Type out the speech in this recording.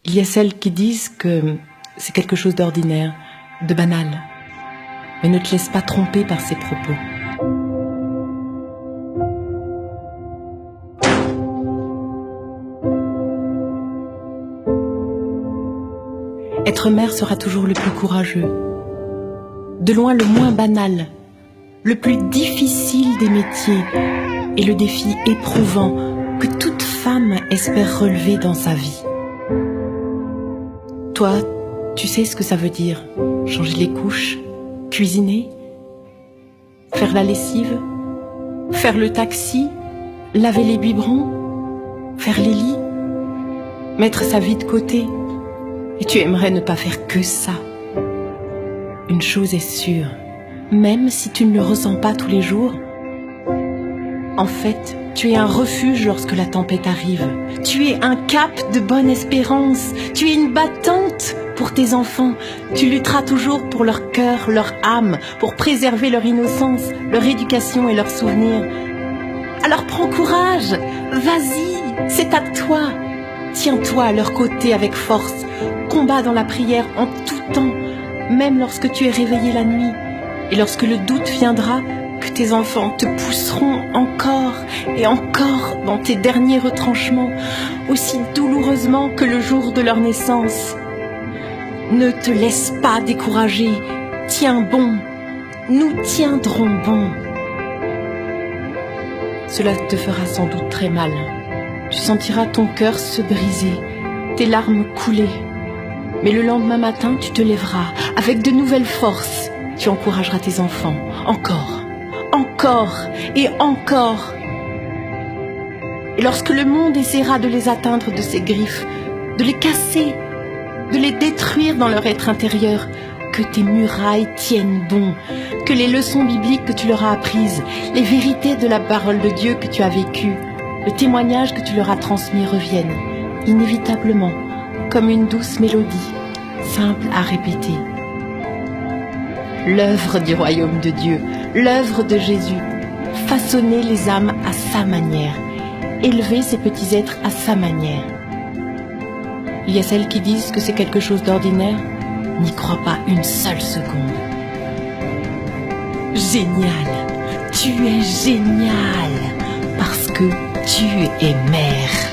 Il y a celles qui disent que c'est quelque chose d'ordinaire, de banal. Mais ne te laisse pas tromper par ces propos. Être mère sera toujours le plus courageux, de loin le moins banal, le plus difficile des métiers et le défi éprouvant que toute femme espère relever dans sa vie. Toi, tu sais ce que ça veut dire, changer les couches, cuisiner, faire la lessive, faire le taxi, laver les biberons, faire les lits, mettre sa vie de côté. Et tu aimerais ne pas faire que ça. Une chose est sûre, même si tu ne le ressens pas tous les jours, en fait, tu es un refuge lorsque la tempête arrive. Tu es un cap de bonne espérance. Tu es une battante pour tes enfants. Tu lutteras toujours pour leur cœur, leur âme, pour préserver leur innocence, leur éducation et leurs souvenirs. Alors prends courage, vas-y, c'est à toi. Tiens-toi à leur côté avec force. Combat dans la prière en tout temps, même lorsque tu es réveillé la nuit. Et lorsque le doute viendra, que tes enfants te pousseront encore et encore dans tes derniers retranchements, aussi douloureusement que le jour de leur naissance. Ne te laisse pas décourager, tiens bon, nous tiendrons bon. Cela te fera sans doute très mal. Tu sentiras ton cœur se briser, tes larmes couler. Mais le lendemain matin, tu te lèveras avec de nouvelles forces. Tu encourageras tes enfants, encore et encore. Et lorsque le monde essaiera de les atteindre de ses griffes, de les casser, de les détruire dans leur être intérieur, que tes murailles tiennent bon, que les leçons bibliques que tu leur as apprises, les vérités de la parole de Dieu que tu as vécues, le témoignage que tu leur as transmis reviennent, inévitablement, comme une douce mélodie, simple à répéter. L'œuvre du royaume de Dieu, l'œuvre de Jésus, façonner les âmes à sa manière, élever ces petits êtres à sa manière. Il y a celles qui disent que c'est quelque chose d'ordinaire, n'y crois pas une seule seconde. Génial, tu es génial, parce que tu es mère.